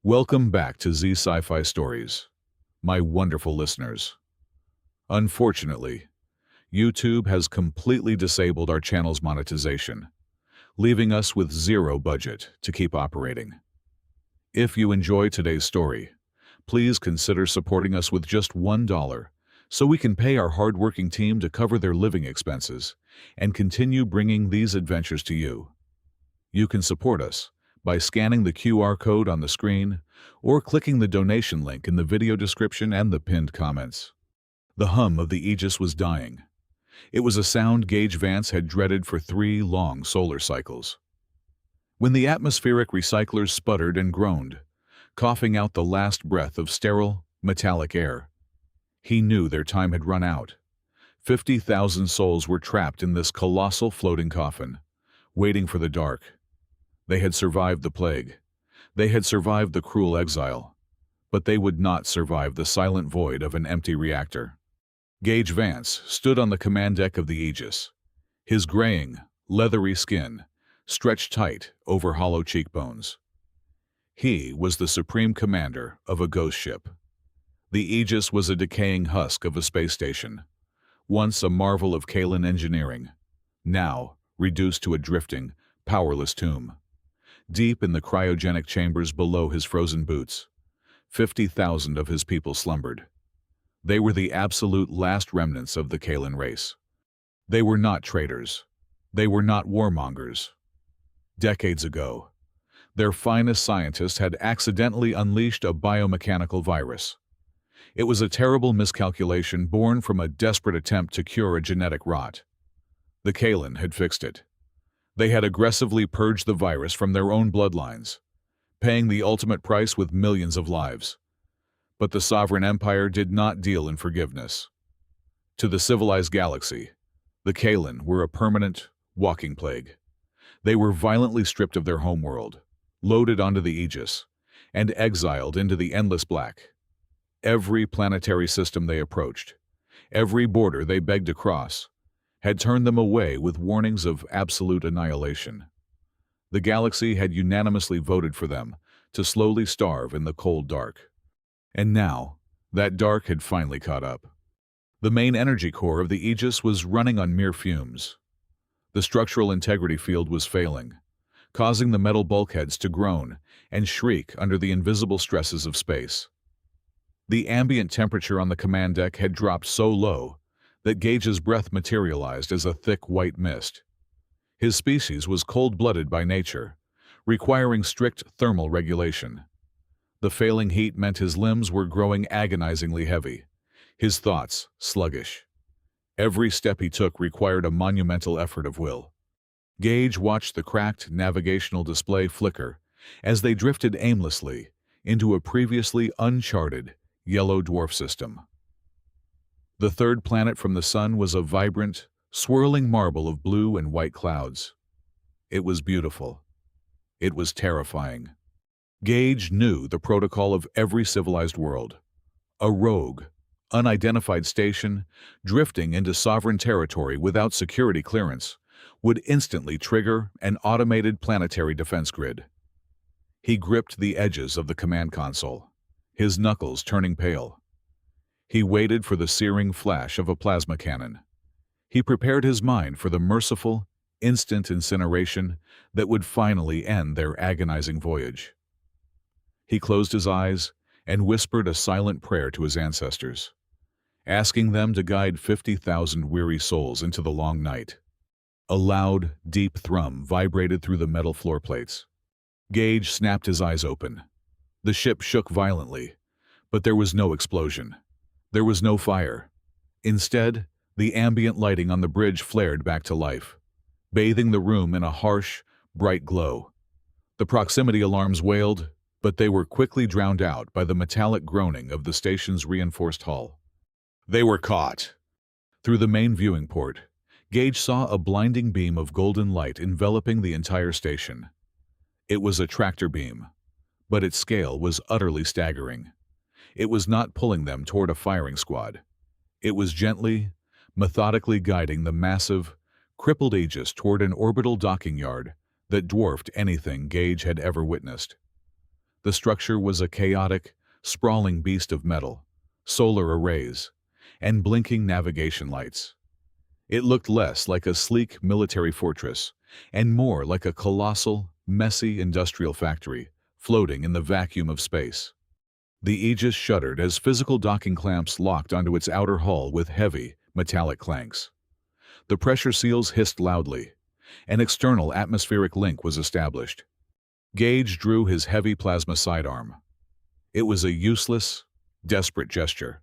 Welcome back to Sci-Fi Stories, my wonderful listeners. Unfortunately, YouTube has completely disabled our channel's monetization, leaving us with zero budget to keep operating. If you enjoy today's story, please consider supporting us with just $1 so we can pay our hardworking team to cover their living expenses and continue bringing these adventures to you. You can support us by scanning the QR code on the screen or clicking the donation link in the video description and the pinned comments. The hum of the Aegis was dying. It was a sound Gage Vance had dreaded for 3 long solar cycles. When the atmospheric recyclers sputtered and groaned, coughing out the last breath of sterile, metallic air, he knew their time had run out. 50,000 souls were trapped in this colossal floating coffin, waiting for the dark. They had survived the plague. They had survived the cruel exile. But they would not survive the silent void of an empty reactor. Gage Vance stood on the command deck of the Aegis, his graying, leathery skin stretched tight over hollow cheekbones. He was the supreme commander of a ghost ship. The Aegis was a decaying husk of a space station, once a marvel of Kalan engineering, now reduced to a drifting, powerless tomb. Deep in the cryogenic chambers below his frozen boots, 50,000 of his people slumbered. They were the absolute last remnants of the Kalan race. They were not traitors. They were not warmongers. Decades ago, their finest scientists had accidentally unleashed a biomechanical virus. It was a terrible miscalculation born from a desperate attempt to cure a genetic rot. The Kalan had fixed it. They had aggressively purged the virus from their own bloodlines, paying the ultimate price with millions of lives. But the sovereign empire did not deal in forgiveness. To the civilized galaxy, the Kalan were a permanent, walking plague. They were violently stripped of their homeworld, loaded onto the Aegis, and exiled into the endless black. Every planetary system they approached, every border they begged to cross, had turned them away with warnings of absolute annihilation. The galaxy had unanimously voted for them to slowly starve in the cold dark. And now, that dark had finally caught up. The main energy core of the Aegis was running on mere fumes. The structural integrity field was failing, causing the metal bulkheads to groan and shriek under the invisible stresses of space. The ambient temperature on the command deck had dropped so low that Gage's breath materialized as a thick white mist. His species was cold-blooded by nature, requiring strict thermal regulation. The failing heat meant his limbs were growing agonizingly heavy, his thoughts sluggish. Every step he took required a monumental effort of will. Gage watched the cracked navigational display flicker as they drifted aimlessly into a previously uncharted yellow dwarf system. The third planet from the sun was a vibrant, swirling marble of blue and white clouds. It was beautiful. It was terrifying. Gage knew the protocol of every civilized world. A rogue, unidentified station, drifting into sovereign territory without security clearance, would instantly trigger an automated planetary defense grid. He gripped the edges of the command console, his knuckles turning pale. He waited for the searing flash of a plasma cannon. He prepared his mind for the merciful, instant incineration that would finally end their agonizing voyage. He closed his eyes and whispered a silent prayer to his ancestors, asking them to guide 50,000 weary souls into the long night. A loud, deep thrum vibrated through the metal floor plates. Gage snapped his eyes open. The ship shook violently, but there was no explosion. There was no fire. Instead, the ambient lighting on the bridge flared back to life, bathing the room in a harsh, bright glow. The proximity alarms wailed, but they were quickly drowned out by the metallic groaning of the station's reinforced hull. They were caught. Through the main viewing port, Gage saw a blinding beam of golden light enveloping the entire station. It was a tractor beam, but its scale was utterly staggering. It was not pulling them toward a firing squad. It was gently, methodically guiding the massive, crippled Aegis toward an orbital docking yard that dwarfed anything Gage had ever witnessed. The structure was a chaotic, sprawling beast of metal, solar arrays, and blinking navigation lights. It looked less like a sleek military fortress and more like a colossal, messy industrial factory floating in the vacuum of space. The Aegis shuddered as physical docking clamps locked onto its outer hull with heavy, metallic clanks. The pressure seals hissed loudly. An external atmospheric link was established. Gage drew his heavy plasma sidearm. It was a useless, desperate gesture,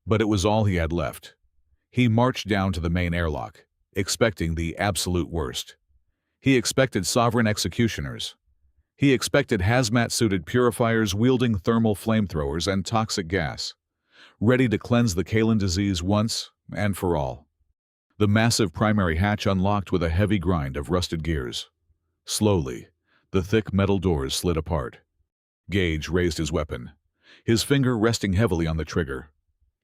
but it was all he had left. He marched down to the main airlock, expecting the absolute worst. He expected sovereign executioners. He expected hazmat-suited purifiers wielding thermal flamethrowers and toxic gas, ready to cleanse the Kalan disease once and for all. The massive primary hatch unlocked with a heavy grind of rusted gears. Slowly, the thick metal doors slid apart. Gage raised his weapon, his finger resting heavily on the trigger,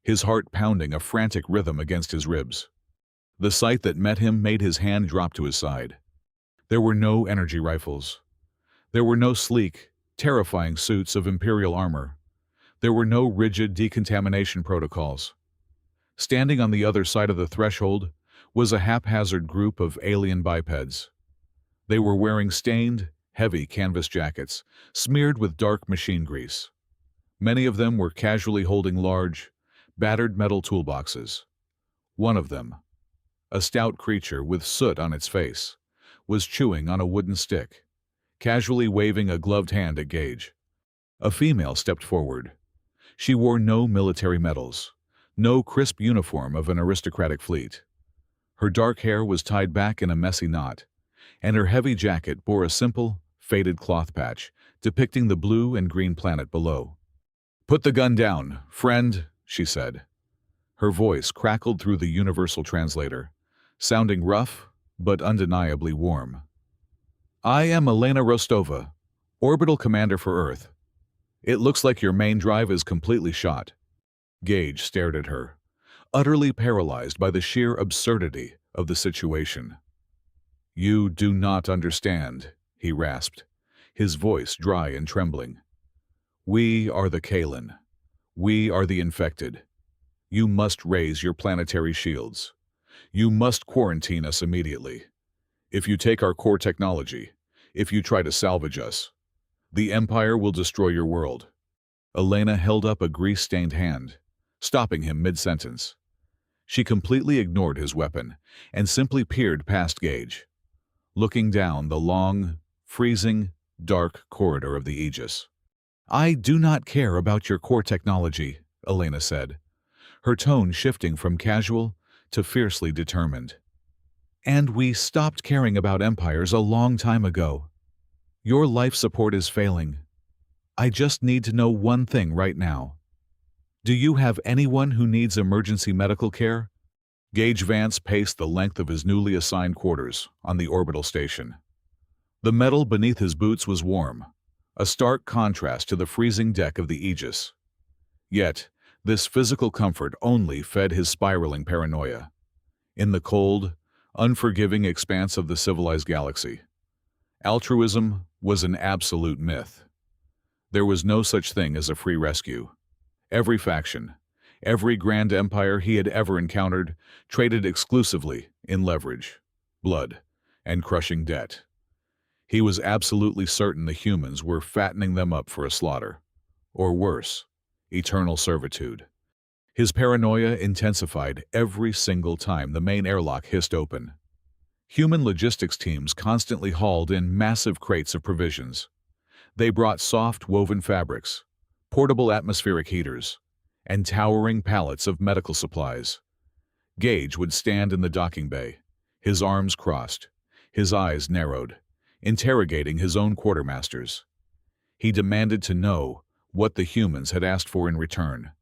his heart pounding a frantic rhythm against his ribs. The sight that met him made his hand drop to his side. There were no energy rifles. There were no sleek, terrifying suits of Imperial armor. There were no rigid decontamination protocols. Standing on the other side of the threshold was a haphazard group of alien bipeds. They were wearing stained, heavy canvas jackets, smeared with dark machine grease. Many of them were casually holding large, battered metal toolboxes. One of them, a stout creature with soot on its face, was chewing on a wooden stick, casually waving a gloved hand at Gage. A female stepped forward. She wore no military medals, no crisp uniform of an aristocratic fleet. Her dark hair was tied back in a messy knot, and her heavy jacket bore a simple, faded cloth patch depicting the blue and green planet below. "Put the gun down, friend," she said. Her voice crackled through the universal translator, sounding rough but undeniably warm. "I am Elena Rostova, orbital commander for Earth. It looks like your main drive is completely shot." Gage stared at her, utterly paralyzed by the sheer absurdity of the situation. "You do not understand," he rasped, his voice dry and trembling. "We are the Kalan. We are the infected. You must raise your planetary shields. You must quarantine us immediately. If you take our core technology, if you try to salvage us, the Empire will destroy your world." Elena held up a grease-stained hand, stopping him mid-sentence. She completely ignored his weapon and simply peered past Gage, looking down the long, freezing, dark corridor of the Aegis. "I do not care about your core technology," Elena said, her tone shifting from casual to fiercely determined. "And we stopped caring about empires a long time ago. Your life support is failing. I just need to know one thing right now. Do you have anyone who needs emergency medical care?" Gage Vance paced the length of his newly assigned quarters on the orbital station. The metal beneath his boots was warm, a stark contrast to the freezing deck of the Aegis. Yet, this physical comfort only fed his spiraling paranoia. In the cold, unforgiving expanse of the civilized galaxy, altruism was an absolute myth. There was no such thing as a free rescue. Every faction, every grand empire he had ever encountered, traded exclusively in leverage, blood, and crushing debt. He was absolutely certain the humans were fattening them up for a slaughter, or worse, eternal servitude. His paranoia intensified every single time the main airlock hissed open. Human logistics teams constantly hauled in massive crates of provisions. They brought soft woven fabrics, portable atmospheric heaters, and towering pallets of medical supplies. Gage would stand in the docking bay, his arms crossed, his eyes narrowed, interrogating his own quartermasters. He demanded to know what the humans had asked for in return.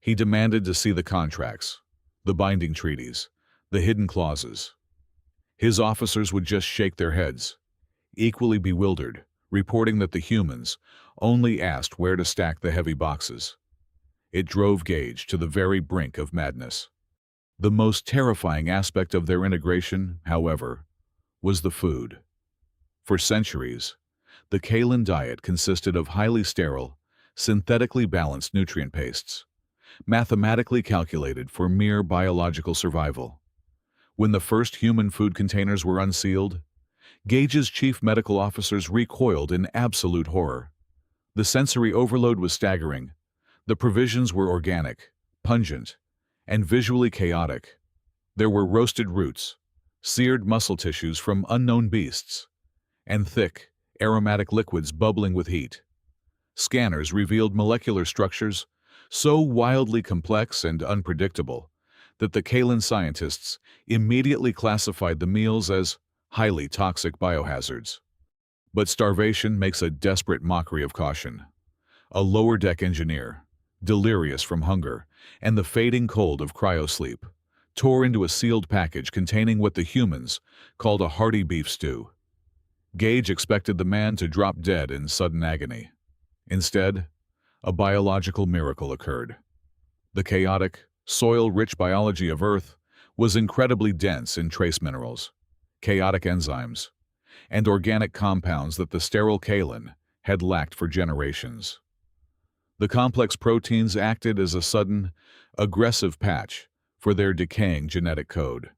He demanded to see the contracts, the binding treaties, the hidden clauses. His officers would just shake their heads, equally bewildered, reporting that the humans only asked where to stack the heavy boxes. It drove Gage to the very brink of madness. The most terrifying aspect of their integration, however, was the food. For centuries, The Kalan diet consisted of highly sterile, synthetically balanced nutrient pastes, mathematically calculated for mere biological survival. When the first human food containers were unsealed, Gage's chief medical officers recoiled in absolute horror. The sensory overload was staggering. The provisions were organic, pungent, and visually chaotic. There were roasted roots, seared muscle tissues from unknown beasts, and thick, aromatic liquids bubbling with heat. Scanners revealed molecular structures so wildly complex and unpredictable that the Kalan scientists immediately classified the meals as highly toxic biohazards. But starvation makes a desperate mockery of caution. A lower-deck engineer, delirious from hunger and the fading cold of cryosleep, tore into a sealed package containing what the humans called a hearty beef stew. Gage expected the man to drop dead in sudden agony. Instead, a biological miracle occurred. The chaotic, soil-rich biology of Earth was incredibly dense in trace minerals, chaotic enzymes, and organic compounds that the sterile Kalan had lacked for generations. The complex proteins acted as a sudden, aggressive patch for their decaying genetic code.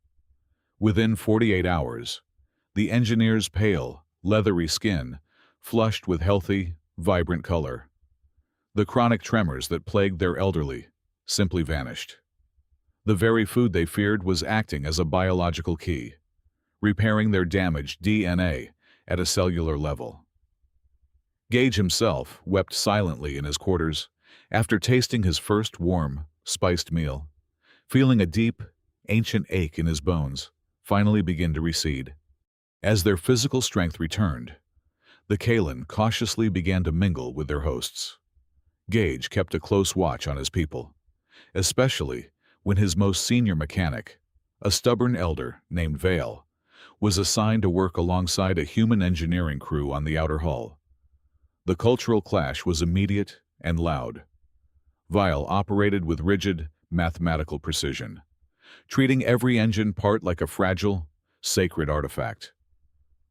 Within 48 hours, the engineer's pale, leathery skin flushed with healthy, vibrant color. The chronic tremors that plagued their elderly simply vanished. The very food they feared was acting as a biological key, repairing their damaged DNA at a cellular level. Gage himself wept silently in his quarters after tasting his first warm, spiced meal, feeling a deep, ancient ache in his bones finally begin to recede. As their physical strength returned, the Kalan cautiously began to mingle with their hosts. Gage kept a close watch on his people, especially when his most senior mechanic, a stubborn elder named Vale, was assigned to work alongside a human engineering crew on the outer hull. The cultural clash was immediate and loud. Vale operated with rigid, mathematical precision, treating every engine part like a fragile, sacred artifact.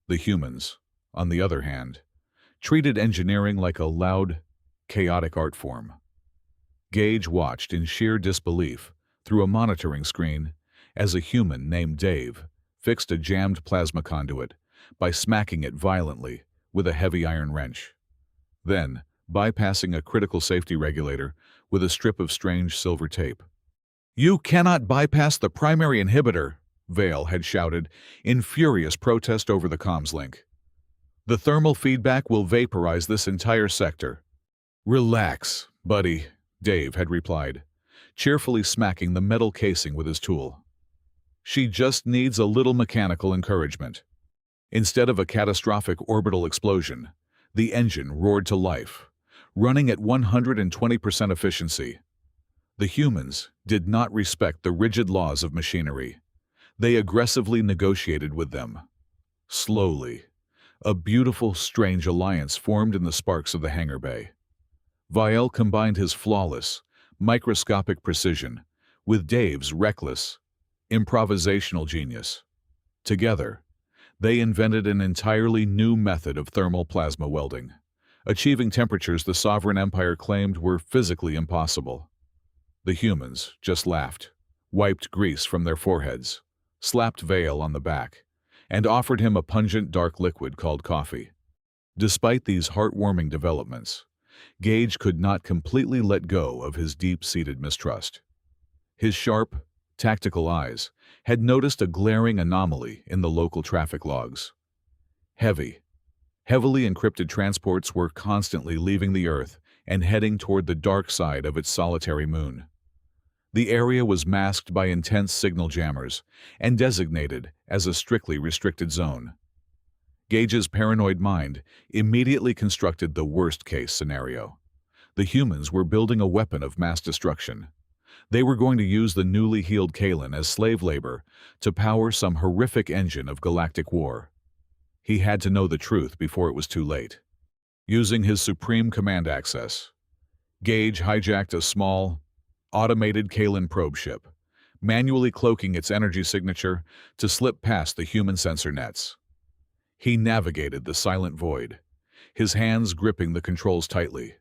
The humans, on the other hand, treated engineering like a loud, chaotic art form. Gage watched in sheer disbelief through a monitoring screen as a human named Dave fixed a jammed plasma conduit by smacking it violently with a heavy iron wrench. Then, bypassing a critical safety regulator with a strip of strange silver tape. "You cannot bypass the primary inhibitor," Vale had shouted in furious protest over the comms link. "The thermal feedback will vaporize this entire sector." "Relax, buddy," Dave had replied, cheerfully smacking the metal casing with his tool. "She just needs a little mechanical encouragement." Instead of a catastrophic orbital explosion, the engine roared to life, running at 120% efficiency. The humans did not respect the rigid laws of machinery. They aggressively negotiated with them. Slowly, a beautiful, strange alliance formed in the sparks of the hangar bay. Vale combined his flawless, microscopic precision with Dave's reckless, improvisational genius. Together, they invented an entirely new method of thermal plasma welding, achieving temperatures the Sovereign Empire claimed were physically impossible. The humans just laughed, wiped grease from their foreheads, slapped Vale on the back, and offered him a pungent dark liquid called coffee. Despite these heartwarming developments, Gage could not completely let go of his deep-seated mistrust. His sharp, tactical eyes had noticed a glaring anomaly in the local traffic logs. Heavily encrypted transports were constantly leaving the Earth and heading toward the dark side of its solitary moon. The area was masked by intense signal jammers and designated as a strictly restricted zone. Gage's paranoid mind immediately constructed the worst-case scenario. The humans were building a weapon of mass destruction. They were going to use the newly healed Kalan as slave labor to power some horrific engine of galactic war. He had to know the truth before it was too late. Using his supreme command access, Gage hijacked a small, automated Kalan probe ship, manually cloaking its energy signature to slip past the human sensor nets. He navigated the silent void, his hands gripping the controls tightly,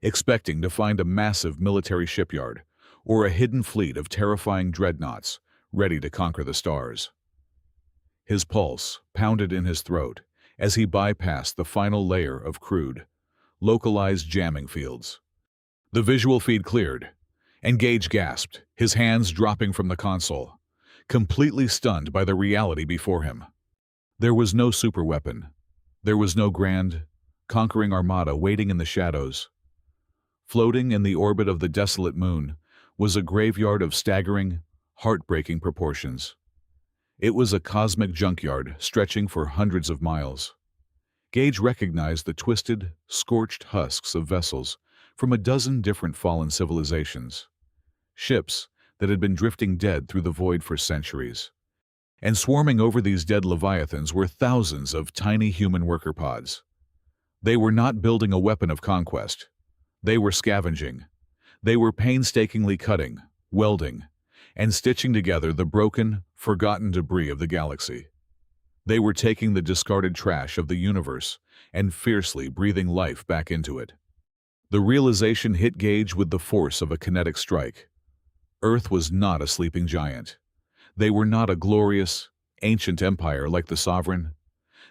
expecting to find a massive military shipyard or a hidden fleet of terrifying dreadnoughts ready to conquer the stars. His pulse pounded in his throat as he bypassed the final layer of crude, localized jamming fields. The visual feed cleared, and Gage gasped, his hands dropping from the console, completely stunned by the reality before him. There was no superweapon. There was no grand, conquering armada waiting in the shadows. Floating in the orbit of the desolate moon was a graveyard of staggering, heartbreaking proportions. It was a cosmic junkyard stretching for hundreds of miles. Gage recognized the twisted, scorched husks of vessels from a dozen different fallen civilizations. Ships that had been drifting dead through the void for centuries. And swarming over these dead leviathans were thousands of tiny human worker pods. They were not building a weapon of conquest. They were scavenging. They were painstakingly cutting, welding, and stitching together the broken, forgotten debris of the galaxy. They were taking the discarded trash of the universe and fiercely breathing life back into it. The realization hit Gage with the force of a kinetic strike. Earth was not a sleeping giant. They were not a glorious, ancient empire like the Sovereign.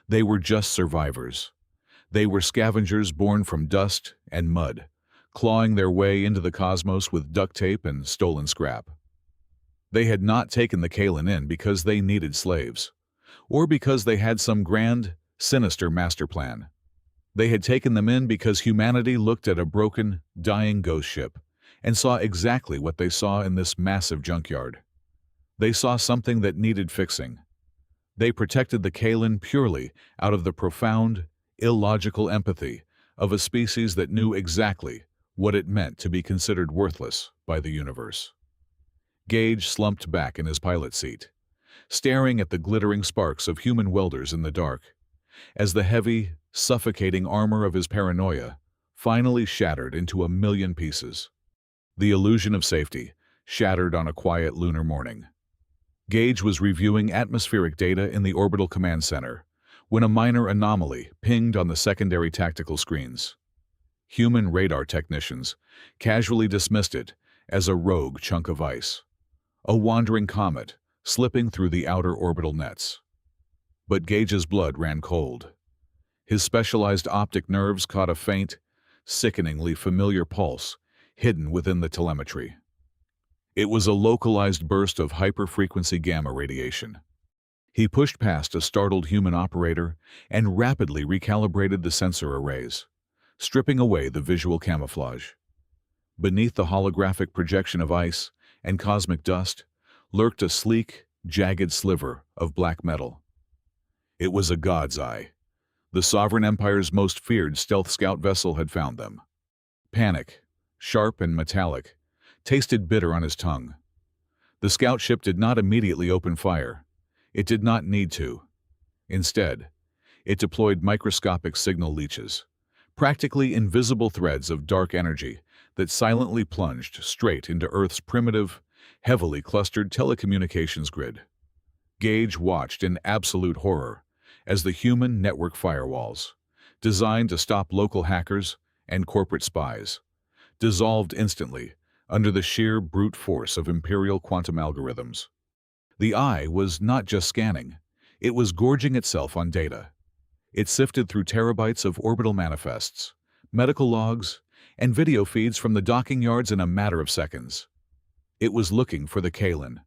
They were just survivors. They were scavengers born from dust and mud, clawing their way into the cosmos with duct tape and stolen scrap. They had not taken the Kaelin in because they needed slaves, or because they had some grand, sinister master plan. They had taken them in because humanity looked at a broken, dying ghost ship and saw exactly what they saw in this massive junkyard. They saw something that needed fixing. They protected the Kaelin purely out of the profound, illogical empathy of a species that knew exactly what it meant to be considered worthless by the universe. Gage slumped back in his pilot seat, staring at the glittering sparks of human welders in the dark, as the heavy, suffocating armor of his paranoia finally shattered into a million pieces. The illusion of safety shattered on a quiet lunar morning. Gage was reviewing atmospheric data in the orbital command center when a minor anomaly pinged on the secondary tactical screens. Human radar technicians casually dismissed it as a rogue chunk of ice, a wandering comet slipping through the outer orbital nets. But Gage's blood ran cold. His specialized optic nerves caught a faint, sickeningly familiar pulse hidden within the telemetry. It was a localized burst of hyper-frequency gamma radiation. He pushed past a startled human operator and rapidly recalibrated the sensor arrays, stripping away the visual camouflage. Beneath the holographic projection of ice and cosmic dust lurked a sleek, jagged sliver of black metal. It was a god's eye. The Sovereign Empire's most feared stealth scout vessel had found them. Panic, sharp and metallic, tasted bitter on his tongue. The scout ship did not immediately open fire. It did not need to. Instead, it deployed microscopic signal leeches, practically invisible threads of dark energy that silently plunged straight into Earth's primitive, heavily clustered telecommunications grid. Gage watched in absolute horror as the human network firewalls, designed to stop local hackers and corporate spies, dissolved instantly under the sheer brute force of Imperial quantum algorithms. The eye was not just scanning, it was gorging itself on data. It sifted through terabytes of orbital manifests, medical logs, and video feeds from the docking yards in a matter of seconds. It was looking for the Kaelin.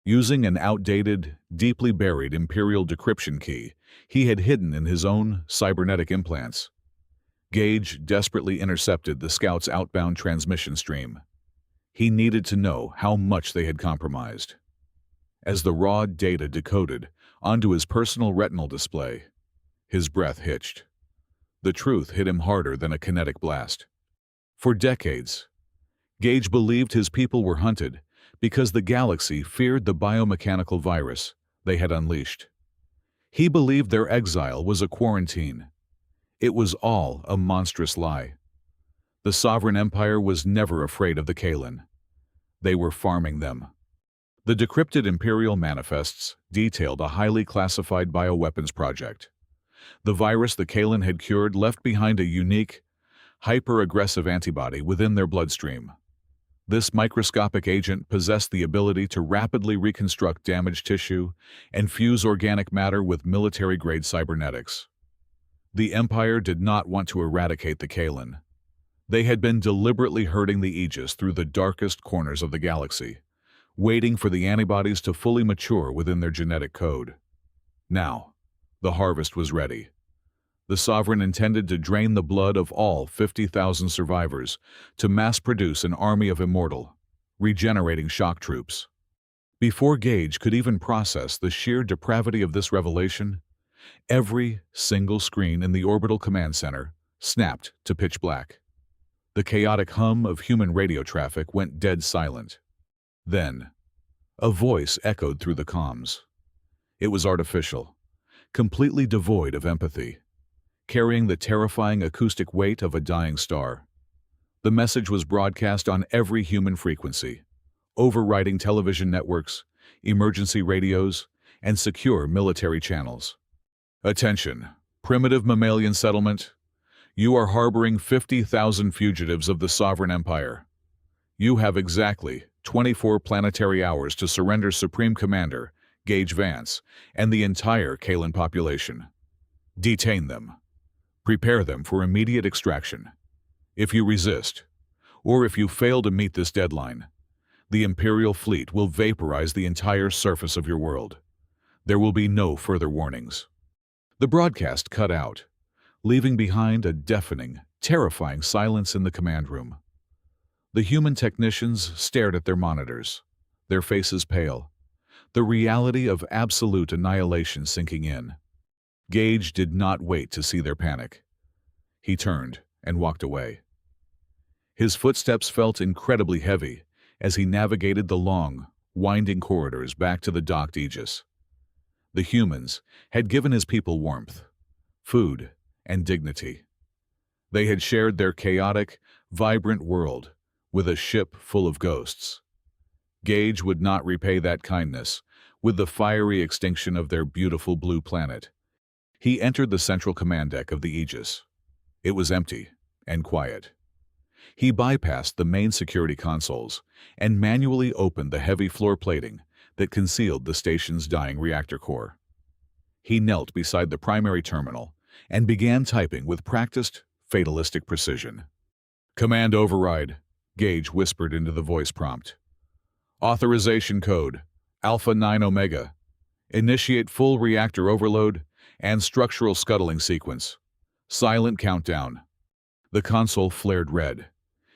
Using an outdated, deeply buried Imperial decryption key he had hidden in his own cybernetic implants, Gage desperately intercepted the scout's outbound transmission stream. He needed to know how much they had compromised. As the raw data decoded onto his personal retinal display, his breath hitched. The truth hit him harder than a kinetic blast. For decades, Gage believed his people were hunted because the galaxy feared the biomechanical virus they had unleashed. He believed their exile was a quarantine. It was all a monstrous lie. The Sovereign Empire was never afraid of the Kaelin. They were farming them. The decrypted Imperial manifests detailed a highly classified bioweapons project, The virus the Kalen had cured left behind a unique, hyper-aggressive antibody within their bloodstream. This microscopic agent possessed the ability to rapidly reconstruct damaged tissue and fuse organic matter with military-grade cybernetics. The Empire did not want to eradicate the Kalen. They had been deliberately herding the Aegis through the darkest corners of the galaxy, waiting for the antibodies to fully mature within their genetic code. Now, the harvest was ready. The Sovereign intended to drain the blood of all 50,000 survivors to mass-produce an army of immortal, regenerating shock troops. Before Gage could even process the sheer depravity of this revelation, every single screen in the orbital command center snapped to pitch black. The chaotic hum of human radio traffic went dead silent. Then, a voice echoed through the comms. It was artificial, completely devoid of empathy, carrying the terrifying acoustic weight of a dying star. The message was broadcast on every human frequency, overriding television networks, emergency radios, and secure military channels. Attention, primitive mammalian settlement. You are harboring 50,000 fugitives of the Sovereign Empire. You have exactly 24 planetary hours to surrender Supreme Commander Gage Vance and the entire Kalen population. Detain them. Prepare them for immediate extraction. If you resist, or if you fail to meet this deadline, the Imperial fleet will vaporize the entire surface of your world. There will be no further warnings. The broadcast cut out, leaving behind a deafening, terrifying silence in the command room. The human technicians stared at their monitors, their faces pale, the reality of absolute annihilation sinking in. Gage did not wait to see their panic. He turned and walked away. His footsteps felt incredibly heavy as he navigated the long, winding corridors back to the docked Aegis. The humans had given his people warmth, food, and dignity. They had shared their chaotic, vibrant world with a ship full of ghosts. Gage would not repay that kindness with the fiery extinction of their beautiful blue planet. He entered the central command deck of the Aegis. It was empty and quiet. He bypassed the main security consoles and manually opened the heavy floor plating that concealed the station's dying reactor core. He knelt beside the primary terminal and began typing with practiced, fatalistic precision. "Command override," Gage whispered into the voice prompt. "Authorization code, Alpha 9 Omega. Initiate full reactor overload and structural scuttling sequence. Silent countdown." The console flared red.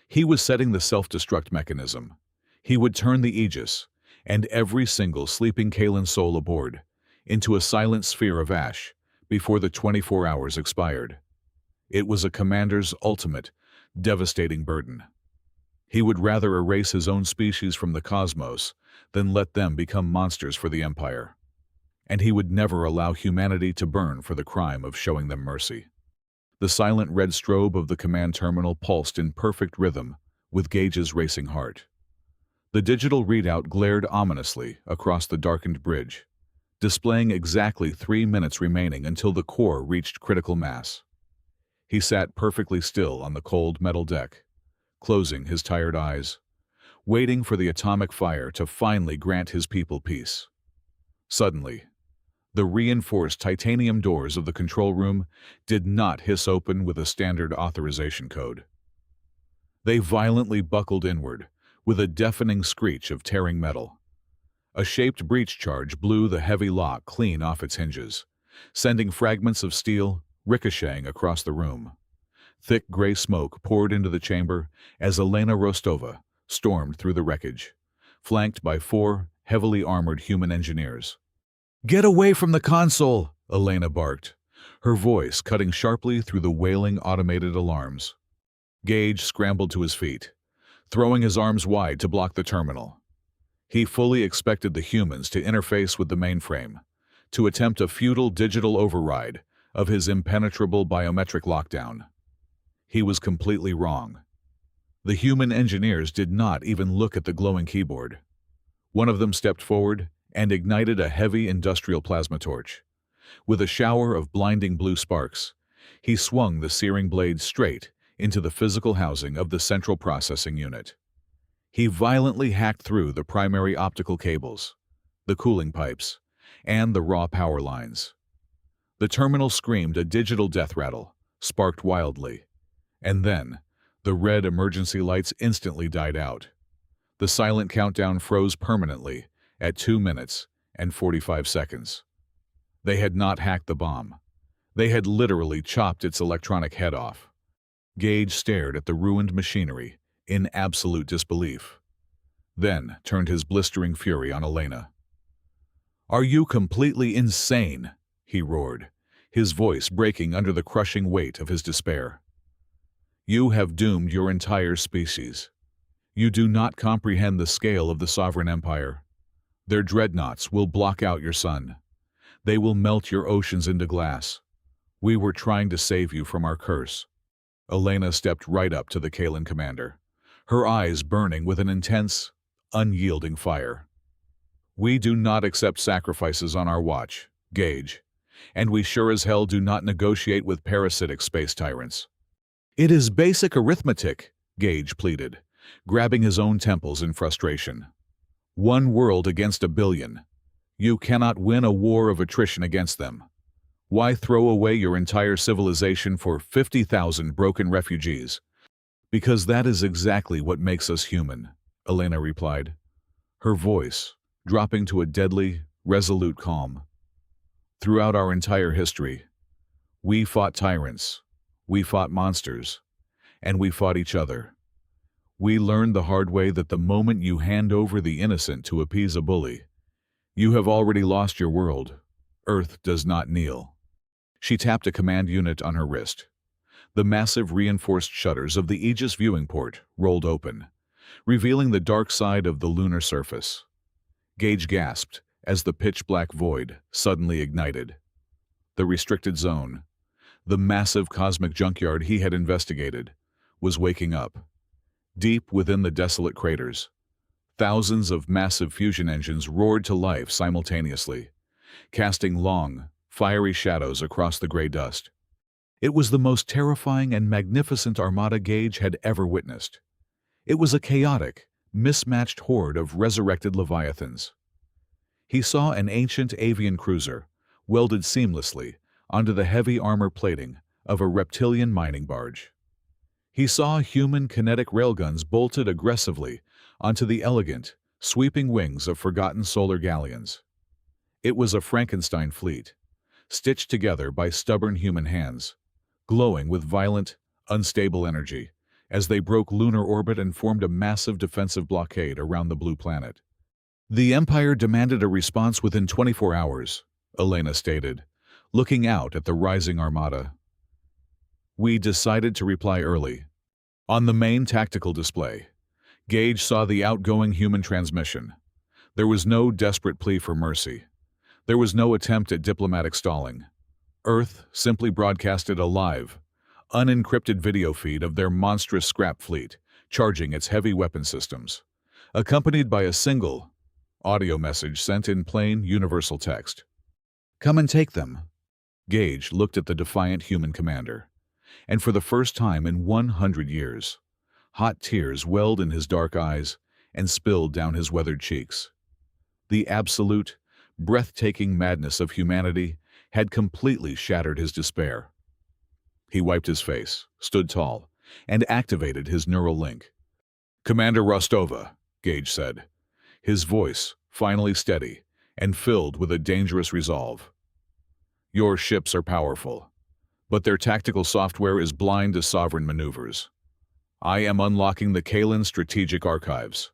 He was setting the self-destruct mechanism. He would turn the Aegis, and every single sleeping Kalen soul aboard, into a silent sphere of ash before the 24 hours expired. It was a commander's ultimate, devastating burden. He would rather erase his own species from the cosmos than let them become monsters for the Empire. And he would never allow humanity to burn for the crime of showing them mercy. The silent red strobe of the command terminal pulsed in perfect rhythm with Gage's racing heart. The digital readout glared ominously across the darkened bridge, displaying exactly 3 minutes remaining until the core reached critical mass. He sat perfectly still on the cold metal deck, closing his tired eyes, waiting for the atomic fire to finally grant his people peace. Suddenly, the reinforced titanium doors of the control room did not hiss open with a standard authorization code. They violently buckled inward, with a deafening screech of tearing metal. A shaped breach charge blew the heavy lock clean off its hinges, sending fragments of steel ricocheting across the room. Thick gray smoke poured into the chamber as Elena Rostova stormed through the wreckage, flanked by 4 heavily armored human engineers. "Get away from the console!" Elena barked, her voice cutting sharply through the wailing automated alarms. Gage scrambled to his feet, throwing his arms wide to block the terminal. He fully expected the humans to interface with the mainframe, to attempt a futile digital override of his impenetrable biometric lockdown. He was completely wrong. The human engineers did not even look at the glowing keyboard. One of them stepped forward and ignited a heavy industrial plasma torch, With a shower of blinding blue sparks, he swung the searing blade straight into the physical housing of the central processing unit. He violently hacked through the primary optical cables, the cooling pipes, and the raw power lines. The terminal screamed a digital death rattle, sparked wildly, and then the red emergency lights instantly died out. The silent countdown froze permanently at 2 minutes and 45 seconds. They had not hacked the bomb. They had literally chopped its electronic head off. Gage stared at the ruined machinery in absolute disbelief, then turned his blistering fury on Elena. "Are you completely insane?" he roared, his voice breaking under the crushing weight of his despair. "You have doomed your entire species. You do not comprehend the scale of the sovereign empire. Their dreadnoughts will block out your sun. They will melt your oceans into glass. We were trying to save you from our curse." Elena stepped right up to the Kalan commander, her eyes burning with an intense, unyielding fire. "We do not accept sacrifices on our watch, Gage, and we sure as hell do not negotiate with parasitic space tyrants." "It is basic arithmetic," Gage pleaded, grabbing his own temples in frustration. "One world against a billion. You cannot win a war of attrition against them. Why throw away your entire civilization for 50,000 broken refugees?" "Because that is exactly what makes us human," Elena replied, her voice dropping to a deadly, resolute calm. "Throughout our entire history, we fought tyrants, we fought monsters, and we fought each other. We learned the hard way that the moment you hand over the innocent to appease a bully, you have already lost your world. Earth does not kneel." She tapped a command unit on her wrist. The massive reinforced shutters of the Aegis viewing port rolled open, revealing the dark side of the lunar surface. Gage gasped as the pitch-black void suddenly ignited. The restricted zone, the massive cosmic junkyard he had investigated, was waking up. Deep within the desolate craters, thousands of massive fusion engines roared to life simultaneously, casting long, fiery shadows across the gray dust. It was the most terrifying and magnificent armada Gage had ever witnessed. It was a chaotic, mismatched horde of resurrected leviathans. He saw an ancient avian cruiser welded seamlessly onto the heavy armor plating of a reptilian mining barge. He saw human kinetic railguns bolted aggressively onto the elegant, sweeping wings of forgotten solar galleons. It was a Frankenstein fleet, stitched together by stubborn human hands, glowing with violent, unstable energy as they broke lunar orbit and formed a massive defensive blockade around the blue planet. "The Empire demanded a response within 24 hours, Elena stated, looking out at the rising armada. "We decided to reply early." On the main tactical display, Gage saw the outgoing human transmission. There was no desperate plea for mercy. There was no attempt at diplomatic stalling. Earth simply broadcasted a live, unencrypted video feed of their monstrous scrap fleet charging its heavy weapon systems, accompanied by a single audio message sent in plain universal text. "Come and take them." Gage looked at the defiant human commander, and for the first time in 100 years, hot tears welled in his dark eyes and spilled down his weathered cheeks. The absolute, breathtaking madness of humanity had completely shattered his despair. He wiped his face, stood tall, and activated his neural link. "Commander Rostova," Gage said, his voice finally steady and filled with a dangerous resolve. "Your ships are powerful, but their tactical software is blind to sovereign maneuvers. I am unlocking the Kalan strategic archives.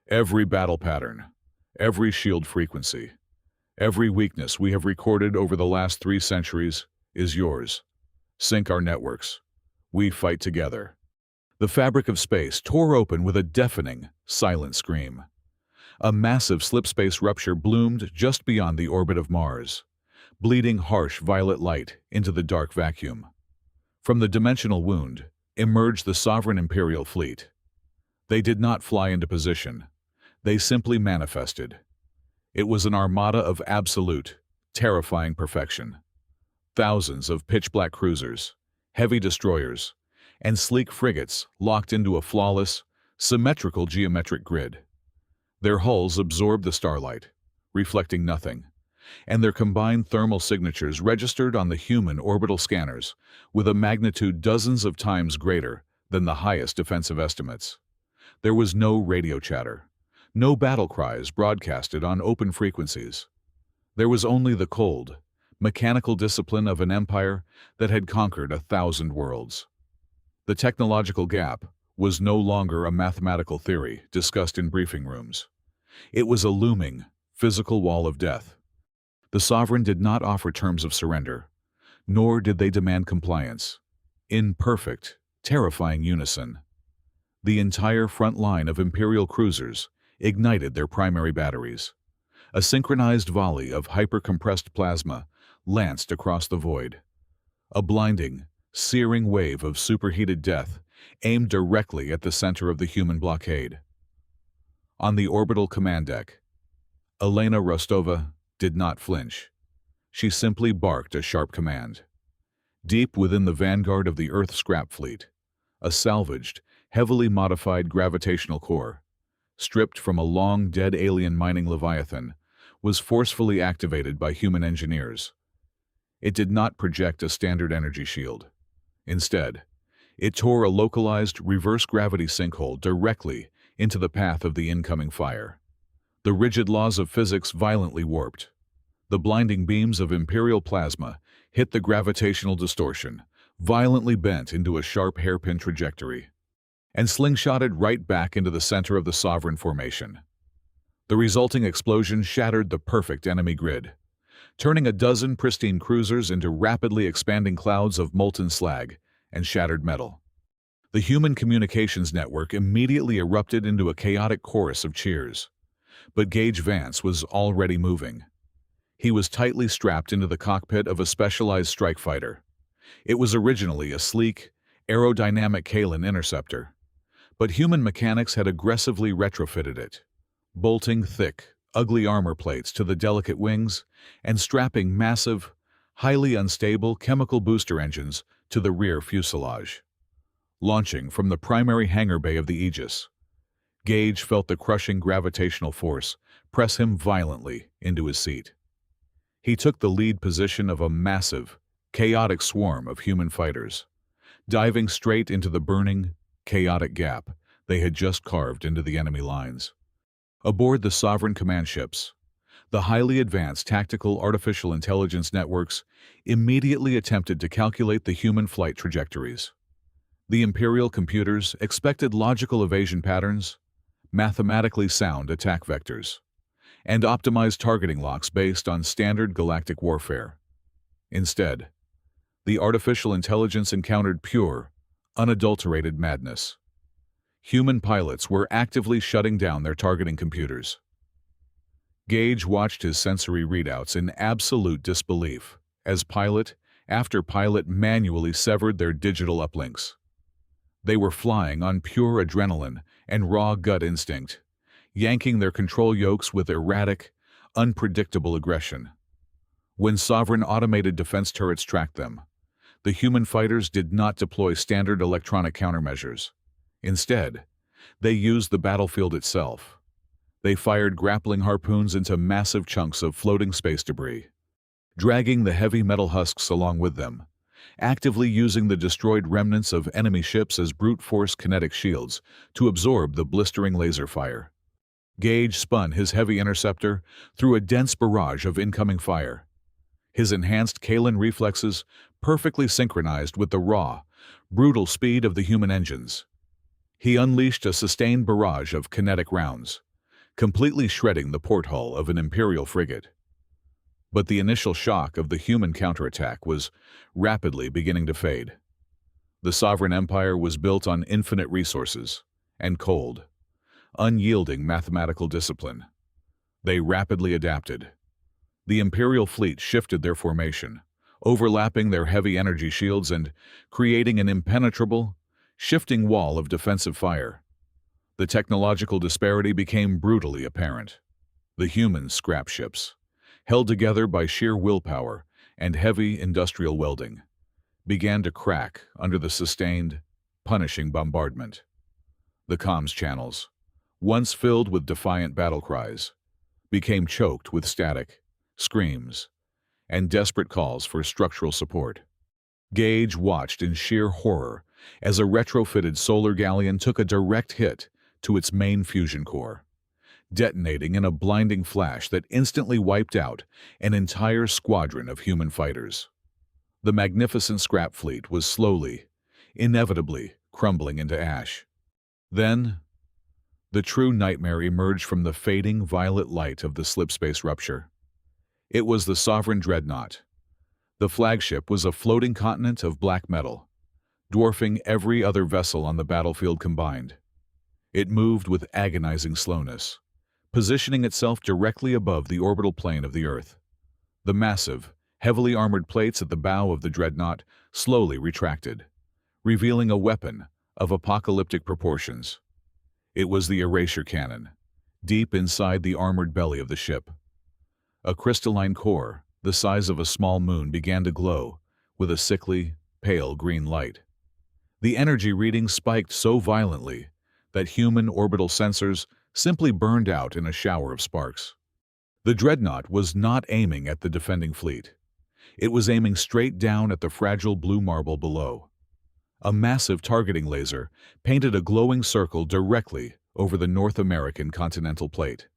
Every battle pattern, every shield frequency, every weakness we have recorded over the last 3 centuries is yours. Sync our networks. We fight together." The fabric of space tore open with a deafening, silent scream. A massive slipspace rupture bloomed just beyond the orbit of Mars, bleeding harsh violet light into the dark vacuum. From the dimensional wound emerged the sovereign Imperial fleet. They did not fly into position. They simply manifested. It was an armada of absolute, terrifying perfection. Thousands of pitch-black cruisers, heavy destroyers, and sleek frigates locked into a flawless, symmetrical geometric grid. Their hulls absorbed the starlight, reflecting nothing, and their combined thermal signatures registered on the human orbital scanners with a magnitude dozens of times greater than the highest defensive estimates. There was no radio chatter, no battle cries broadcasted on open frequencies. There was only the cold, mechanical discipline of an empire that had conquered 1,000 worlds. The technological gap was no longer a mathematical theory discussed in briefing rooms. It was a looming, physical wall of death. The sovereign did not offer terms of surrender, nor did they demand compliance. In perfect, terrifying unison, the entire front line of Imperial cruisers ignited their primary batteries. A synchronized volley of hyper-compressed plasma lanced across the void. A blinding, searing wave of superheated death aimed directly at the center of the human blockade. On the orbital command deck, Elena Rostova did not flinch. She simply barked a sharp command. Deep within the vanguard of the Earth scrap fleet, a salvaged, heavily modified gravitational core, stripped from a long-dead alien mining leviathan, was forcefully activated by human engineers. It did not project a standard energy shield. Instead, it tore a localized reverse-gravity sinkhole directly into the path of the incoming fire. The rigid laws of physics violently warped. The blinding beams of Imperial plasma hit the gravitational distortion, violently bent into a sharp hairpin trajectory, and slingshotted right back into the center of the Sovereign formation. The resulting explosion shattered the perfect enemy grid, turning a dozen pristine cruisers into rapidly expanding clouds of molten slag and shattered metal. The human communications network immediately erupted into a chaotic chorus of cheers. But Gage Vance was already moving. He was tightly strapped into the cockpit of a specialized strike fighter. It was originally a sleek, aerodynamic Kalin interceptor, but human mechanics had aggressively retrofitted it, bolting thick, ugly armor plates to the delicate wings and strapping massive, highly unstable chemical booster engines to the rear fuselage. Launching from the primary hangar bay of the Aegis, Gage felt the crushing gravitational force press him violently into his seat. He took the lead position of a massive, chaotic swarm of human fighters, diving straight into the burning, chaotic gap they had just carved into the enemy lines. Aboard the Sovereign command ships, the highly advanced tactical artificial intelligence networks immediately attempted to calculate the human flight trajectories. The Imperial computers expected logical evasion patterns, mathematically sound attack vectors, and optimized targeting locks based on standard galactic warfare. Instead, the artificial intelligence encountered pure, unadulterated madness. Human pilots were actively shutting down their targeting computers. Gage watched his sensory readouts in absolute disbelief as pilot after pilot manually severed their digital uplinks. They were flying on pure adrenaline and raw gut instinct, yanking their control yokes with erratic, unpredictable aggression. When Sovereign automated defense turrets tracked them, the human fighters did not deploy standard electronic countermeasures. Instead, they used the battlefield itself. They fired grappling harpoons into massive chunks of floating space debris, dragging the heavy metal husks along with them, actively using the destroyed remnants of enemy ships as brute force kinetic shields to absorb the blistering laser fire. Gage spun his heavy interceptor through a dense barrage of incoming fire. His enhanced Kalin reflexes perfectly synchronized with the raw, brutal speed of the human engines. He unleashed a sustained barrage of kinetic rounds, completely shredding the port hull of an Imperial frigate. But the initial shock of the human counterattack was rapidly beginning to fade. The Sovereign Empire was built on infinite resources and cold, unyielding mathematical discipline. They rapidly adapted. The Imperial fleet shifted their formation, overlapping their heavy energy shields and creating an impenetrable, shifting wall of defensive fire. The technological disparity became brutally apparent. The human scrap ships, held together by sheer willpower and heavy industrial welding, began to crack under the sustained, punishing bombardment. The comms channels, once filled with defiant battle cries, became choked with static, screams, and desperate calls for structural support. Gage watched in sheer horror as a retrofitted solar galleon took a direct hit to its main fusion core, detonating in a blinding flash that instantly wiped out an entire squadron of human fighters. The magnificent scrap fleet was slowly, inevitably crumbling into ash. Then, the true nightmare emerged from the fading violet light of the slipspace rupture. It was the Sovereign Dreadnought. The flagship was a floating continent of black metal, dwarfing every other vessel on the battlefield combined. It moved with agonizing slowness, positioning itself directly above the orbital plane of the Earth. The massive, heavily armored plates at the bow of the dreadnought slowly retracted, revealing a weapon of apocalyptic proportions. It was the erasure cannon, deep inside the armored belly of the ship. A crystalline core, the size of a small moon, began to glow with a sickly, pale green light. The energy reading spiked so violently that human orbital sensors simply burned out in a shower of sparks. The dreadnought was not aiming at the defending fleet. It was aiming straight down at the fragile blue marble below. A massive targeting laser painted a glowing circle directly over the North American continental plate.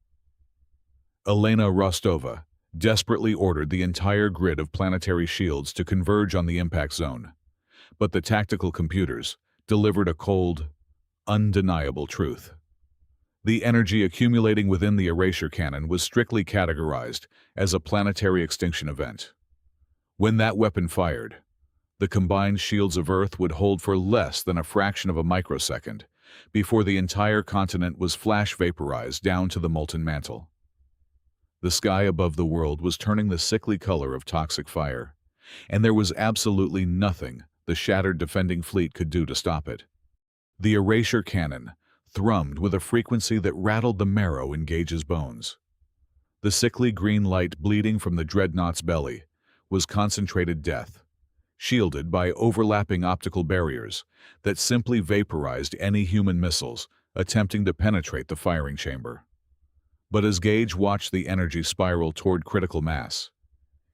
Elena Rostova desperately ordered the entire grid of planetary shields to converge on the impact zone, but the tactical computers delivered a cold, undeniable truth. The energy accumulating within the erasure cannon was strictly categorized as a planetary extinction event. When that weapon fired, the combined shields of Earth would hold for less than a fraction of a microsecond before the entire continent was flash vaporized down to the molten mantle. The sky above the world was turning the sickly color of toxic fire, and there was absolutely nothing the shattered defending fleet could do to stop it. The erasure cannon thrummed with a frequency that rattled the marrow in Gage's bones. The sickly green light bleeding from the dreadnought's belly was concentrated death, shielded by overlapping optical barriers that simply vaporized any human missiles attempting to penetrate the firing chamber. But as Gage watched the energy spiral toward critical mass,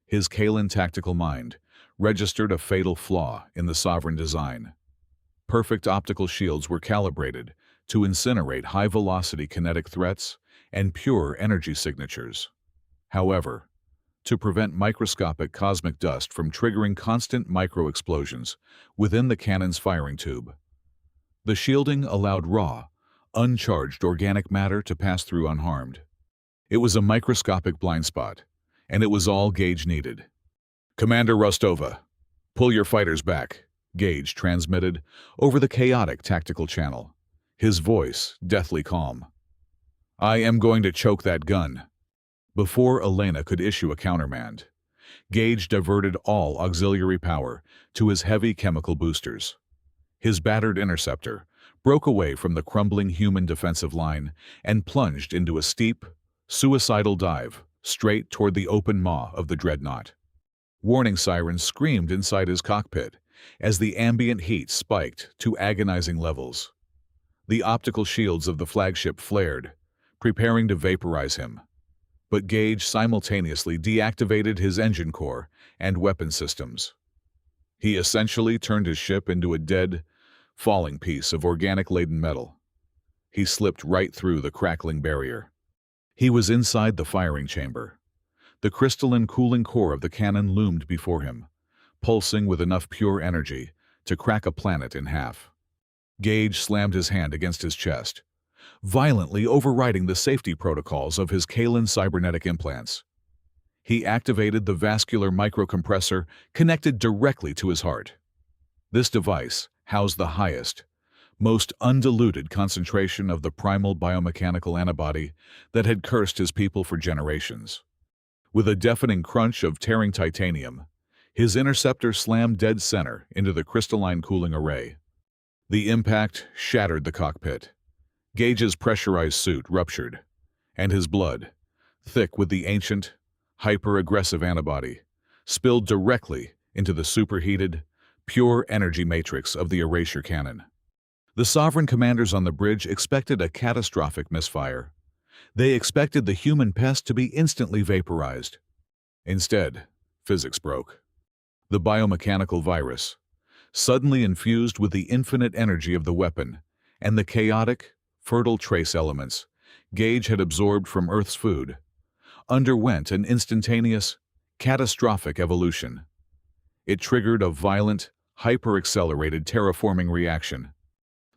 his Kalan tactical mind registered a fatal flaw in the Sovereign design. Perfect optical shields were calibrated to incinerate high-velocity kinetic threats and pure energy signatures. However, to prevent microscopic cosmic dust from triggering constant micro-explosions within the cannon's firing tube, the shielding allowed raw, uncharged organic matter to pass through unharmed. It was a microscopic blind spot, and it was all Gage needed. "Commander Rostova, pull your fighters back," Gage transmitted over the chaotic tactical channel, his voice deathly calm. "I am going to choke that gun." Before Elena could issue a countermand, Gage diverted all auxiliary power to his heavy chemical boosters. His battered interceptor broke away from the crumbling human defensive line and plunged into a steep, suicidal dive straight toward the open maw of the dreadnought. Warning sirens screamed inside his cockpit as the ambient heat spiked to agonizing levels. The optical shields of the flagship flared, preparing to vaporize him. But Gage simultaneously deactivated his engine core and weapon systems. He essentially turned his ship into a dead, falling piece of organic-laden metal. He slipped right through the crackling barrier. He was inside the firing chamber. The crystalline cooling core of the cannon loomed before him, pulsing with enough pure energy to crack a planet in half. Gage slammed his hand against his chest, violently overriding the safety protocols of his Kalan cybernetic implants. He activated the vascular microcompressor connected directly to his heart. This device housed the highest, most undiluted concentration of the primal biomechanical antibody that had cursed his people for generations. With a deafening crunch of tearing titanium, his interceptor slammed dead center into the crystalline cooling array. The impact shattered the cockpit. Gage's pressurized suit ruptured, and his blood, thick with the ancient, hyper-aggressive antibody, spilled directly into the superheated, pure energy matrix of the erasure cannon. The Sovereign commanders on the bridge expected a catastrophic misfire. They expected the human pest to be instantly vaporized. Instead, physics broke. The biomechanical virus, suddenly infused with the infinite energy of the weapon and the chaotic, fertile trace elements Gage had absorbed from Earth's food, underwent an instantaneous, catastrophic evolution. It triggered a violent, hyper-accelerated terraforming reaction.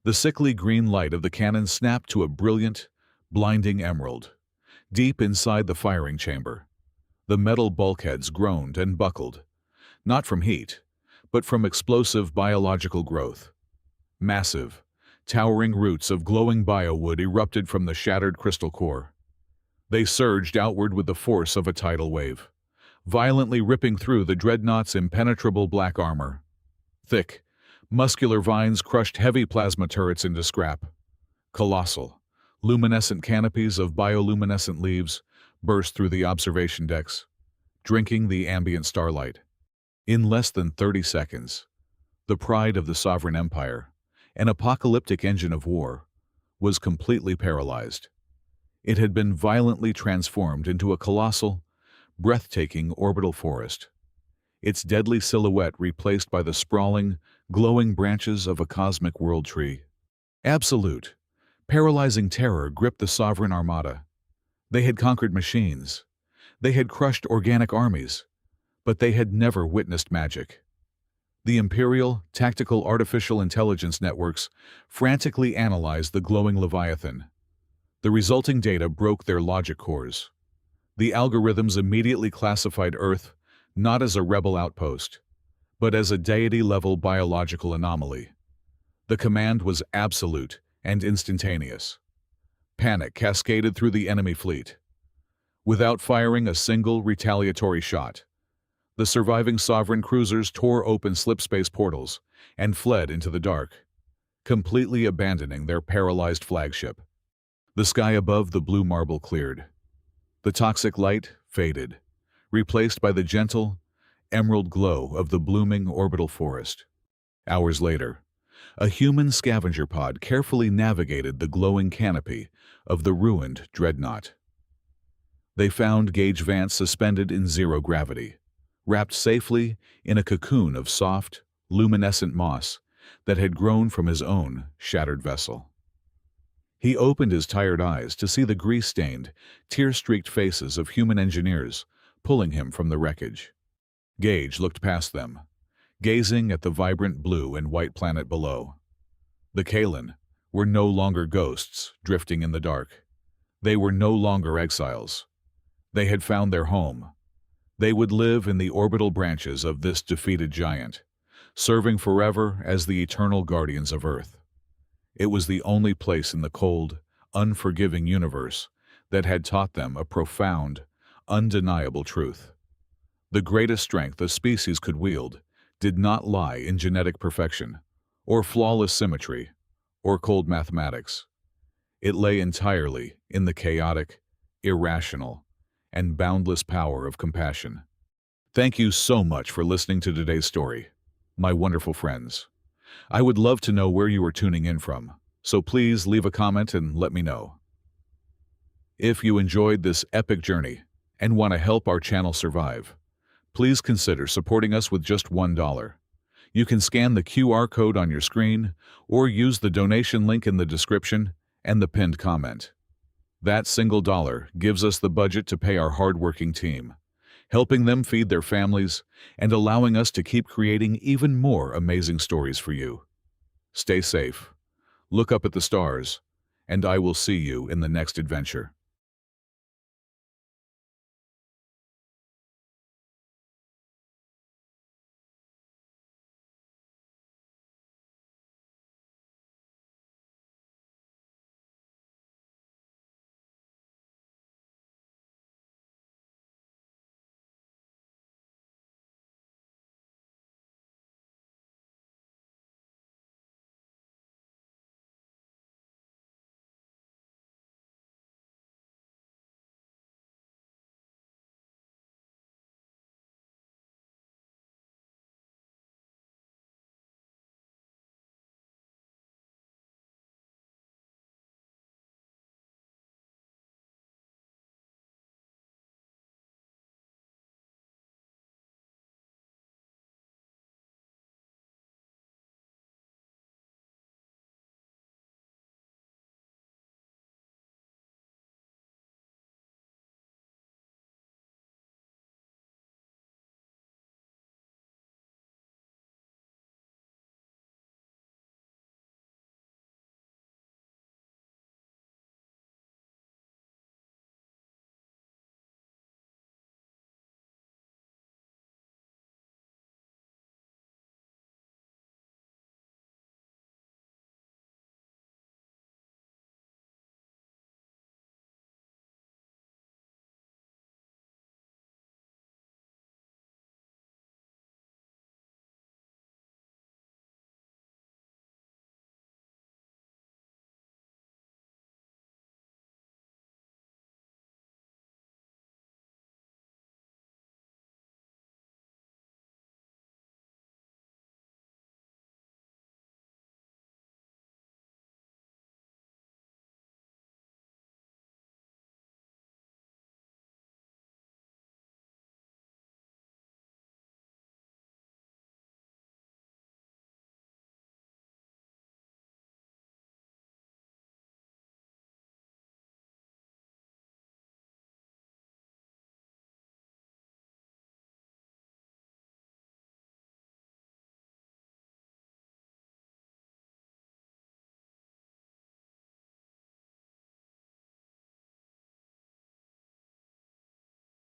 The sickly green light of the cannon snapped to a brilliant, blinding emerald. Deep inside the firing chamber, the metal bulkheads groaned and buckled, not from heat, but from explosive biological growth. Massive, towering roots of glowing biowood erupted from the shattered crystal core. They surged outward with the force of a tidal wave, violently ripping through the dreadnought's impenetrable black armor. Thick, muscular vines crushed heavy plasma turrets into scrap. Colossal, luminescent canopies of bioluminescent leaves burst through the observation decks, drinking the ambient starlight. In less than 30 seconds, the pride of the Sovereign Empire, an apocalyptic engine of war, was completely paralyzed. It had been violently transformed into a colossal, breathtaking orbital forest, its deadly silhouette replaced by the sprawling, glowing branches of a cosmic world tree. Absolute, paralyzing terror gripped the Sovereign Armada. They had conquered machines. They had crushed organic armies. But they had never witnessed magic. The Imperial Tactical Artificial Intelligence networks frantically analyzed the glowing Leviathan. The resulting data broke their logic cores. The algorithms immediately classified Earth not as a rebel outpost, but as a deity-level biological anomaly. The command was absolute and instantaneous. Panic cascaded through the enemy fleet. Without firing a single retaliatory shot, the surviving Sovereign cruisers tore open slipspace portals and fled into the dark, completely abandoning their paralyzed flagship. The sky above the blue marble cleared. The toxic light faded, replaced by the gentle, emerald glow of the blooming orbital forest. Hours later, a human scavenger pod carefully navigated the glowing canopy of the ruined dreadnought. They found Gage Vance suspended in zero gravity, wrapped safely in a cocoon of soft, luminescent moss that had grown from his own shattered vessel. He opened his tired eyes to see the grease-stained, tear-streaked faces of human engineers pulling him from the wreckage. Gage looked past them, gazing at the vibrant blue and white planet below. The Kalan were no longer ghosts drifting in the dark. They were no longer exiles. They had found their home. They would live in the orbital branches of this defeated giant, serving forever as the eternal guardians of Earth. It was the only place in the cold, unforgiving universe that had taught them a profound, undeniable truth. The greatest strength a species could wield did not lie in genetic perfection, or flawless symmetry, or cold mathematics. It lay entirely in the chaotic, irrational, and boundless power of compassion. Thank you so much for listening to today's story, my wonderful friends. I would love to know where you are tuning in from, so please leave a comment and let me know. If you enjoyed this epic journey and want to help our channel survive, please consider supporting us with just $1. You can scan the QR code on your screen or use the donation link in the description and the pinned comment. That single dollar gives us the budget to pay our hardworking team, helping them feed their families and allowing us to keep creating even more amazing stories for you. Stay safe, look up at the stars, and I will see you in the next adventure.